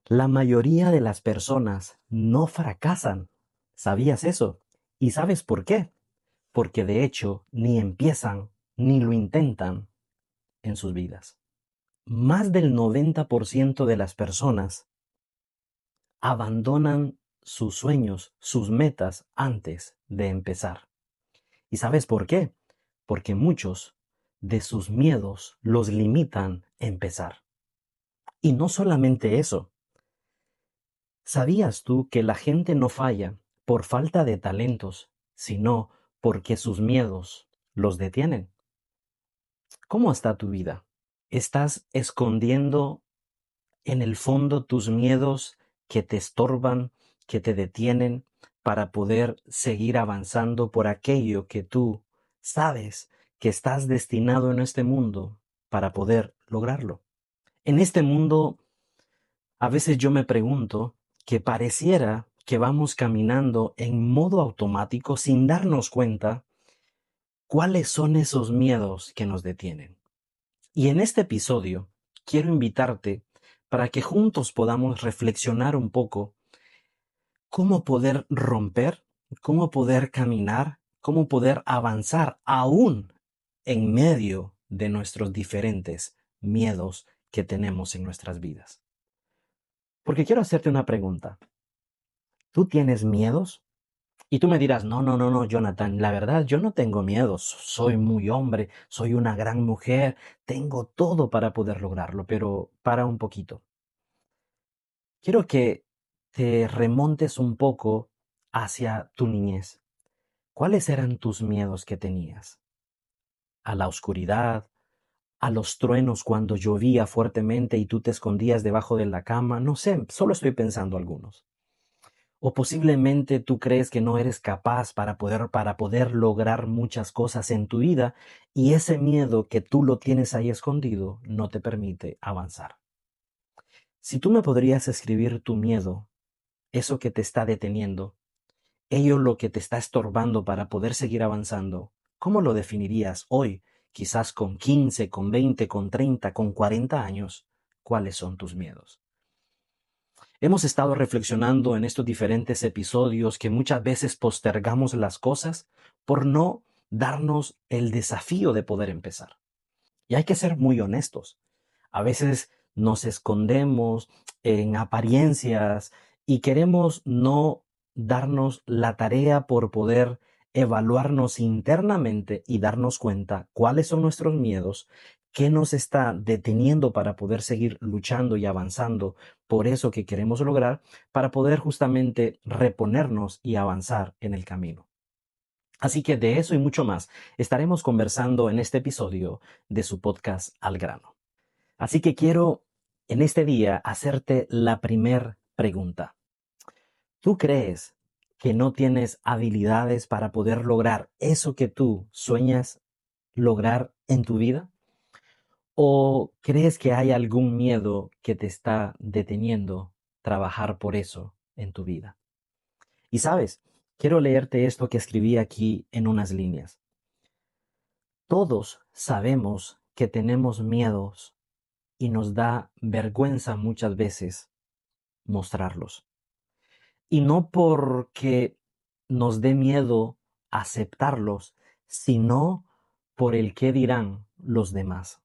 La mayoría de las personas no fracasan. ¿Sabías eso? ¿Y sabes por qué? Porque de hecho ni empiezan ni lo intentan en sus vidas. Más del 90% de las personas abandonan sus sueños, sus metas antes de empezar. ¿Y sabes por qué? Porque muchos de sus miedos los limitan a empezar. Y no solamente eso. ¿Sabías tú que la gente no falla por falta de talentos, sino porque sus miedos los detienen? ¿Cómo está tu vida? ¿Estás escondiendo en el fondo tus miedos que te estorban, que te detienen para poder seguir avanzando por aquello que tú sabes que estás destinado en este mundo para poder lograrlo? En este mundo, a veces yo me pregunto que pareciera que vamos caminando en modo automático sin darnos cuenta cuáles son esos miedos que nos detienen. Y en este episodio quiero invitarte para que juntos podamos reflexionar un poco cómo poder romper, cómo poder caminar, cómo poder avanzar aún en medio de nuestros diferentes miedos que tenemos en nuestras vidas. Porque quiero hacerte una pregunta. ¿Tú tienes miedos? Y tú me dirás, no, no, no, no, Jonathan, la verdad, yo no tengo miedos, soy muy hombre, soy una gran mujer, tengo todo para poder lograrlo, pero para un poquito. Quiero que te remontes un poco hacia tu niñez. ¿Cuáles eran tus miedos que tenías? ¿A la oscuridad? ¿A los truenos cuando llovía fuertemente y tú te escondías debajo de la cama? No sé, solo estoy pensando algunos. O posiblemente tú crees que no eres capaz para poder lograr muchas cosas en tu vida y ese miedo que tú lo tienes ahí escondido no te permite avanzar. Si tú me podrías escribir tu miedo, eso que te está deteniendo, ello lo que te está estorbando para poder seguir avanzando, ¿cómo lo definirías hoy? Quizás con 15, con 20, con 30, con 40 años. ¿Cuáles son tus miedos? Hemos estado reflexionando en estos diferentes episodios que muchas veces postergamos las cosas por no darnos el desafío de poder empezar. Y hay que ser muy honestos. A veces nos escondemos en apariencias y queremos no darnos la tarea por poder evaluarnos internamente y darnos cuenta cuáles son nuestros miedos, qué nos está deteniendo para poder seguir luchando y avanzando por eso que queremos lograr, para poder justamente reponernos y avanzar en el camino. Así que de eso y mucho más estaremos conversando en este episodio de su podcast Al Grano. Así que quiero en este día hacerte la primer pregunta. ¿Tú crees que no tienes habilidades para poder lograr eso que tú sueñas lograr en tu vida? ¿O crees que hay algún miedo que te está deteniendo trabajar por eso en tu vida? Y sabes, quiero leerte esto que escribí aquí en unas líneas. Todos sabemos que tenemos miedos y nos da vergüenza muchas veces mostrarlos. Y no porque nos dé miedo aceptarlos, sino por el qué dirán los demás.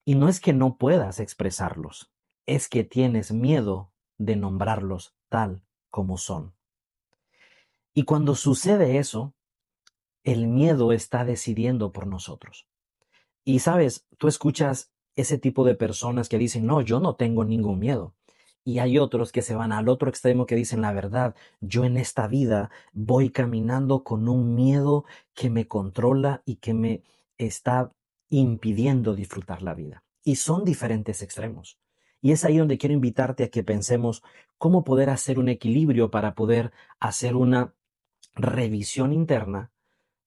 Y no es que no puedas expresarlos, es que tienes miedo de nombrarlos tal como son. Y cuando sucede eso, el miedo está decidiendo por nosotros. Y sabes, tú escuchas ese tipo de personas que dicen, no, yo no tengo ningún miedo. Y hay otros que se van al otro extremo que dicen la verdad, yo en esta vida voy caminando con un miedo que me controla y que me está impidiendo disfrutar la vida. Y son diferentes extremos. Y es ahí donde quiero invitarte a que pensemos cómo poder hacer un equilibrio para poder hacer una revisión interna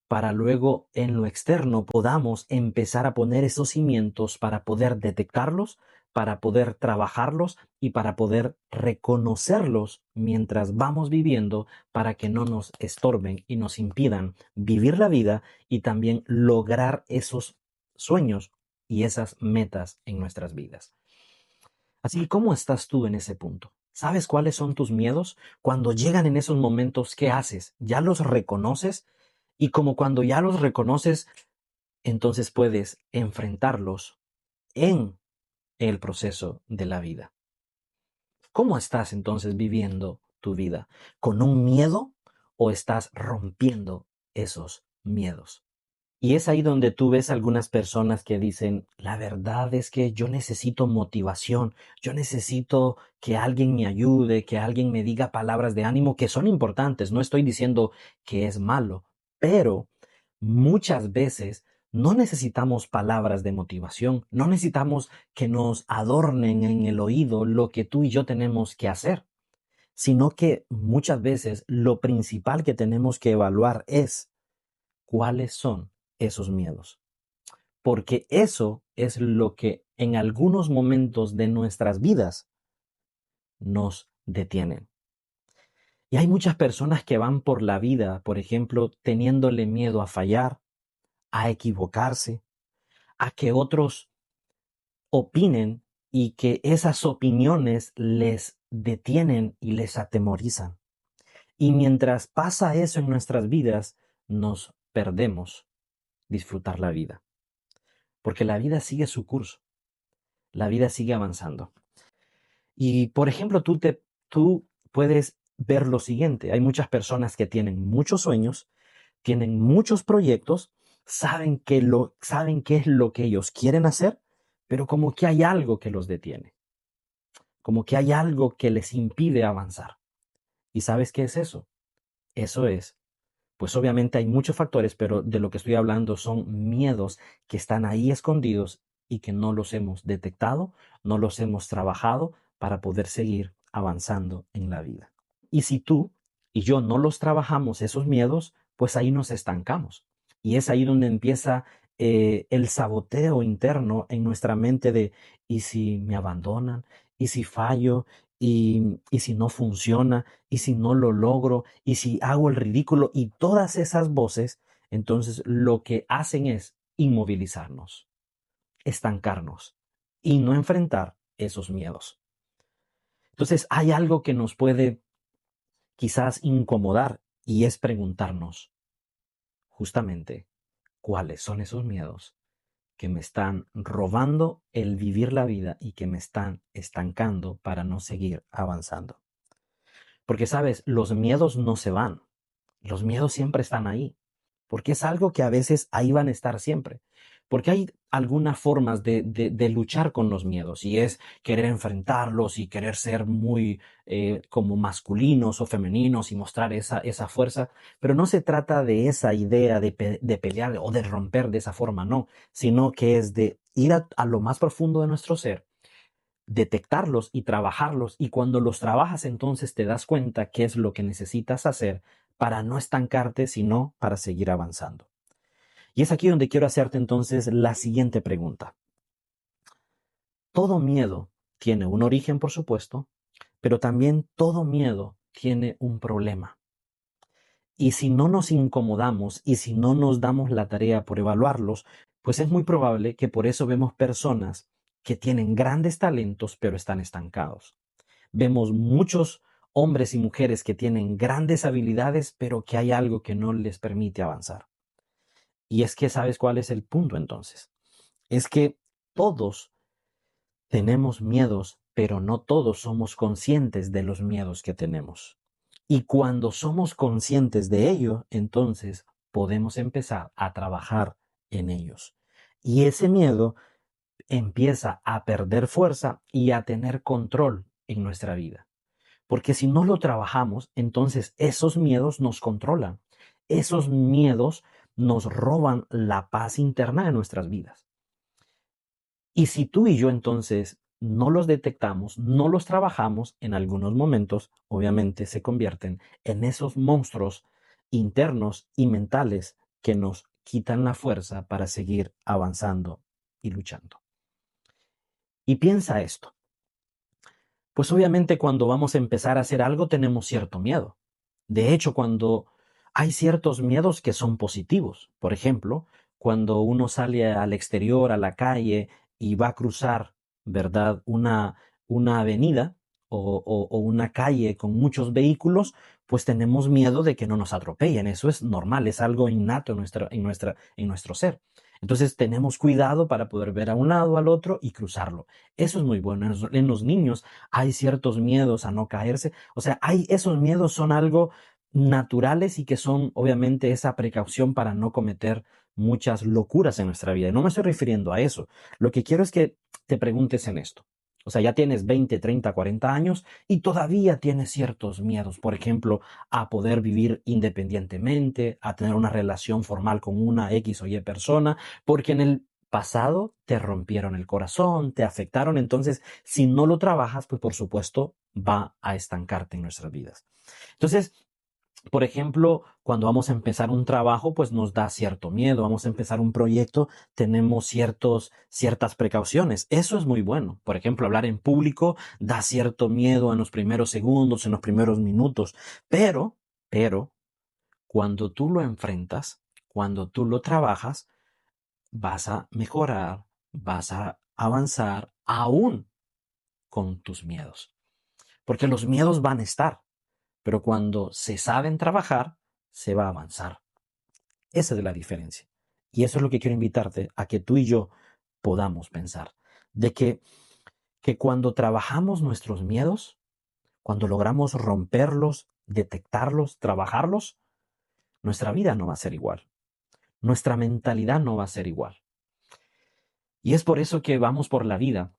para luego en lo externo podamos empezar a poner esos cimientos para poder detectarlos, para poder trabajarlos y para poder reconocerlos mientras vamos viviendo para que no nos estorben y nos impidan vivir la vida y también lograr esos sueños y esas metas en nuestras vidas. Así que, ¿cómo estás tú en ese punto? ¿Sabes cuáles son tus miedos? Cuando llegan en esos momentos, ¿qué haces? ¿Ya los reconoces? Y como cuando ya los reconoces, entonces puedes enfrentarlos en el proceso de la vida. ¿Cómo estás entonces viviendo tu vida? ¿Con un miedo o estás rompiendo esos miedos? Y es ahí donde tú ves algunas personas que dicen, la verdad es que yo necesito motivación, yo necesito que alguien me ayude, que alguien me diga palabras de ánimo que son importantes. No estoy diciendo que es malo, pero muchas veces no necesitamos palabras de motivación, no necesitamos que nos adornen en el oído lo que tú y yo tenemos que hacer, sino que muchas veces lo principal que tenemos que evaluar es cuáles son esos miedos. Porque eso es lo que en algunos momentos de nuestras vidas nos detienen. Y hay muchas personas que van por la vida, por ejemplo, teniéndole miedo a fallar, a equivocarse, a que otros opinen y que esas opiniones les detienen y les atemorizan. Y mientras pasa eso en nuestras vidas, nos perdemos disfrutar la vida. Porque la vida sigue su curso, la vida sigue avanzando. Y por ejemplo, tú puedes ver lo siguiente, hay muchas personas que tienen muchos sueños, tienen muchos proyectos, saben qué es lo que ellos quieren hacer, pero como que hay algo que los detiene, como que hay algo que les impide avanzar. ¿Y sabes qué es eso? Eso es, pues obviamente hay muchos factores, pero de lo que estoy hablando son miedos que están ahí escondidos y que no los hemos detectado, no los hemos trabajado para poder seguir avanzando en la vida. Y si tú y yo no los trabajamos, esos miedos, pues ahí nos estancamos. Y es ahí donde empieza el saboteo interno en nuestra mente de, ¿y si me abandonan? ¿Y si fallo? ¿Y si no funciona? ¿Y si no lo logro? ¿Y si hago el ridículo? Y todas esas voces, entonces lo que hacen es inmovilizarnos, estancarnos y no enfrentar esos miedos. Entonces hay algo que nos puede quizás incomodar y es preguntarnos justamente cuáles son esos miedos que me están robando el vivir la vida y que me están estancando para no seguir avanzando. Porque sabes, los miedos no se van, los miedos siempre están ahí, porque es algo que a veces ahí van a estar siempre. Porque hay algunas formas de luchar con los miedos y es querer enfrentarlos y querer ser muy como masculinos o femeninos y mostrar esa fuerza, pero no se trata de esa idea de pelear o de romper de esa forma, no, sino que es de ir a lo más profundo de nuestro ser, detectarlos y trabajarlos, y cuando los trabajas entonces te das cuenta qué es lo que necesitas hacer para no estancarte, sino para seguir avanzando. Y es aquí donde quiero hacerte entonces la siguiente pregunta. Todo miedo tiene un origen, por supuesto, pero también todo miedo tiene un problema. Y si no nos incomodamos y si no nos damos la tarea por evaluarlos, pues es muy probable que por eso vemos personas que tienen grandes talentos pero están estancados. Vemos muchos hombres y mujeres que tienen grandes habilidades pero que hay algo que no les permite avanzar. Y es que, ¿sabes cuál es el punto entonces? Es que todos tenemos miedos, pero no todos somos conscientes de los miedos que tenemos. Y cuando somos conscientes de ello, entonces podemos empezar a trabajar en ellos. Y ese miedo empieza a perder fuerza y a tener control en nuestra vida. Porque si no lo trabajamos, entonces esos miedos nos controlan. Esos miedos nos roban la paz interna de nuestras vidas. Y si tú y yo entonces no los detectamos, no los trabajamos, en algunos momentos, obviamente se convierten en esos monstruos internos y mentales que nos quitan la fuerza para seguir avanzando y luchando. Y piensa esto. Pues obviamente cuando vamos a empezar a hacer algo tenemos cierto miedo. De hecho, cuando hay ciertos miedos que son positivos, por ejemplo, cuando uno sale al exterior, a la calle y va a cruzar, ¿verdad? una avenida o una calle con muchos vehículos, pues tenemos miedo de que no nos atropellen. Eso es normal, es algo innato en nuestro ser. Entonces tenemos cuidado para poder ver a un lado, al otro y cruzarlo. Eso es muy bueno. En los niños hay ciertos miedos a no caerse. O sea, esos miedos son algo naturales y que son obviamente esa precaución para no cometer muchas locuras en nuestra vida. Y no me estoy refiriendo a eso. Lo que quiero es que te preguntes en esto. O sea, ya tienes 20, 30, 40 años y todavía tienes ciertos miedos. Por ejemplo, a poder vivir independientemente, a tener una relación formal con una X o Y persona, porque en el pasado te rompieron el corazón, te afectaron. Entonces, si no lo trabajas, pues por supuesto va a estancarte en nuestras vidas. Entonces, por ejemplo, cuando vamos a empezar un trabajo, pues nos da cierto miedo. Vamos a empezar un proyecto, tenemos ciertas precauciones. Eso es muy bueno. Por ejemplo, hablar en público da cierto miedo en los primeros segundos, en los primeros minutos. Pero, cuando tú lo enfrentas, cuando tú lo trabajas, vas a mejorar, vas a avanzar aún con tus miedos. Porque los miedos van a estar, pero cuando se saben trabajar, se va a avanzar. Esa es la diferencia. Y eso es lo que quiero invitarte a que tú y yo podamos pensar. De que cuando trabajamos nuestros miedos, cuando logramos romperlos, detectarlos, trabajarlos, nuestra vida no va a ser igual. Nuestra mentalidad no va a ser igual. Y es por eso que vamos por la vida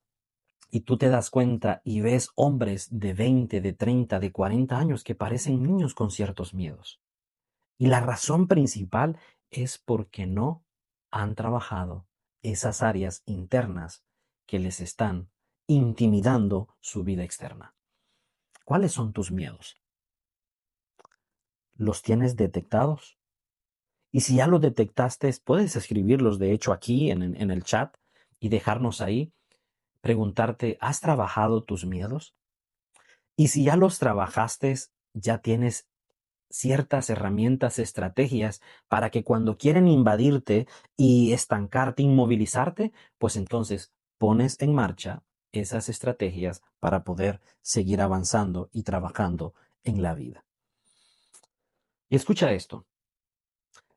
y tú te das cuenta y ves hombres de 20, de 30, de 40 años que parecen niños con ciertos miedos. Y la razón principal es porque no han trabajado esas áreas internas que les están intimidando su vida externa. ¿Cuáles son tus miedos? ¿Los tienes detectados? Y si ya los detectaste, puedes escribirlos de hecho aquí en el chat y dejarnos ahí, preguntarte, ¿has trabajado tus miedos? Y si ya los trabajaste, ya tienes ciertas herramientas, estrategias para que cuando quieren invadirte y estancarte, inmovilizarte, pues entonces pones en marcha esas estrategias para poder seguir avanzando y trabajando en la vida. Y escucha esto,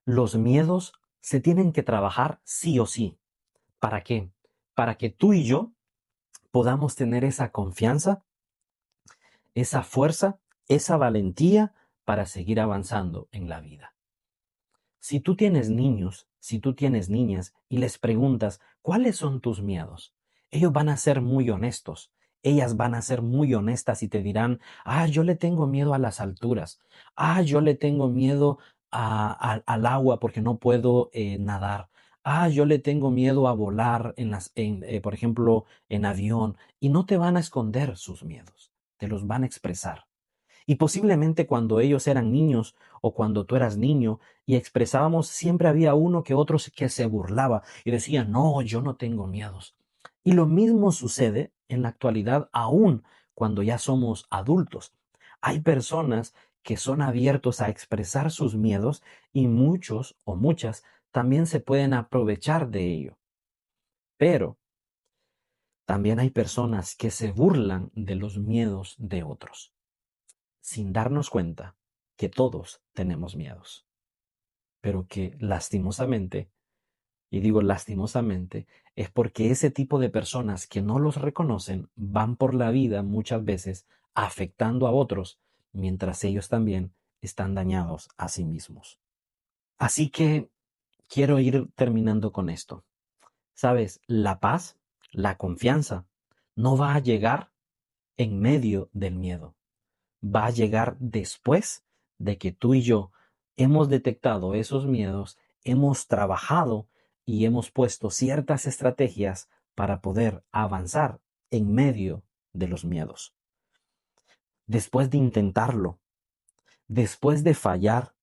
los miedos se tienen que trabajar sí o sí. ¿Para qué? Para que tú y yo podamos tener esa confianza, esa fuerza, esa valentía para seguir avanzando en la vida. Si tú tienes niños, si tú tienes niñas y les preguntas, ¿cuáles son tus miedos? Ellos van a ser muy honestos. Ellas van a ser muy honestas y te dirán, yo le tengo miedo a las alturas. Yo le tengo miedo al agua porque no puedo nadar. Yo le tengo miedo a volar por ejemplo, en avión. Y no te van a esconder sus miedos. Te los van a expresar. Y posiblemente cuando ellos eran niños o cuando tú eras niño y expresábamos, siempre había uno que otro que se burlaba y decía, no, yo no tengo miedos. Y lo mismo sucede en la actualidad aún cuando ya somos adultos. Hay personas que son abiertos a expresar sus miedos y muchos o muchas también se pueden aprovechar de ello. Pero también hay personas que se burlan de los miedos de otros sin darnos cuenta que todos tenemos miedos, pero que lastimosamente, y digo lastimosamente, es porque ese tipo de personas que no los reconocen van por la vida muchas veces afectando a otros, mientras ellos también están dañados a sí mismos. Así que quiero ir terminando con esto. Sabes, la paz, la confianza, no va a llegar en medio del miedo. Va a llegar después de que tú y yo hemos detectado esos miedos, hemos trabajado y hemos puesto ciertas estrategias para poder avanzar en medio de los miedos. Después de intentarlo, después de fallar,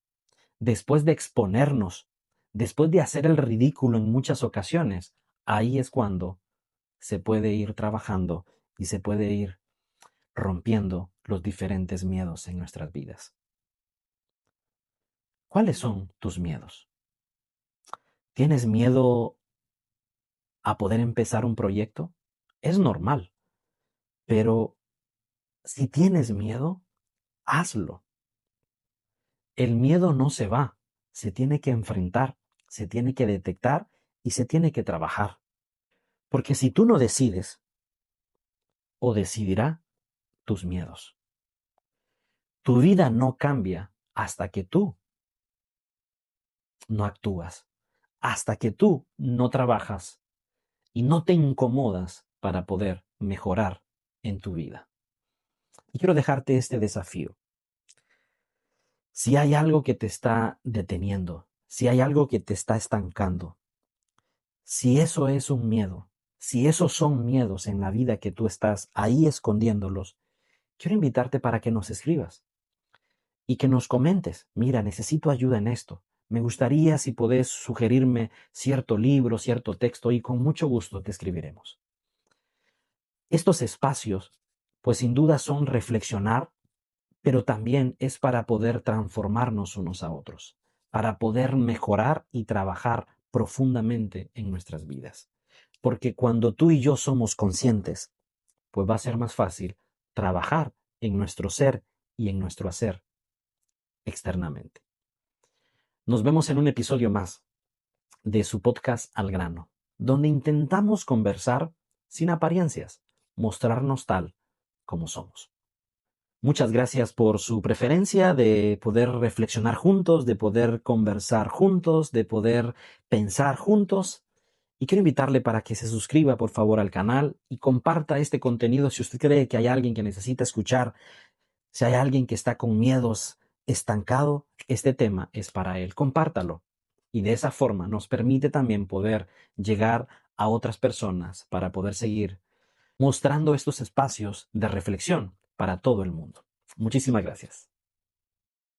después de exponernos, después de hacer el ridículo en muchas ocasiones, ahí es cuando se puede ir trabajando y se puede ir rompiendo los diferentes miedos en nuestras vidas. ¿Cuáles son tus miedos? ¿Tienes miedo a poder empezar un proyecto? Es normal, Pero si tienes miedo, hazlo. El miedo no se va, se tiene que enfrentar, se tiene que detectar y se tiene que trabajar. Porque si tú no decides, o decidirá tus miedos. Tu vida no cambia hasta que tú no actúas, hasta que tú no trabajas y no te incomodas para poder mejorar en tu vida. Y quiero dejarte este desafío. Si hay algo que te está deteniendo, si hay algo que te está estancando, si eso es un miedo, si esos son miedos en la vida que tú estás ahí escondiéndolos, quiero invitarte para que nos escribas y que nos comentes, mira, necesito ayuda en esto. Me gustaría si podés sugerirme cierto libro, cierto texto y con mucho gusto te escribiremos. Estos espacios, pues sin duda son reflexionar, pero también es para poder transformarnos unos a otros, para poder mejorar y trabajar profundamente en nuestras vidas. Porque cuando tú y yo somos conscientes, pues va a ser más fácil trabajar en nuestro ser y en nuestro hacer externamente. Nos vemos en un episodio más de su podcast Al Grano, donde intentamos conversar sin apariencias, mostrarnos tal como somos. Muchas gracias por su preferencia de poder reflexionar juntos, de poder conversar juntos, de poder pensar juntos. Y quiero invitarle para que se suscriba por favor al canal y comparta este contenido si usted cree que hay alguien que necesita escuchar, si hay alguien que está con miedos estancado, este tema es para él. Compártalo. Y de esa forma nos permite también poder llegar a otras personas para poder seguir mostrando estos espacios de reflexión para todo el mundo. Muchísimas gracias.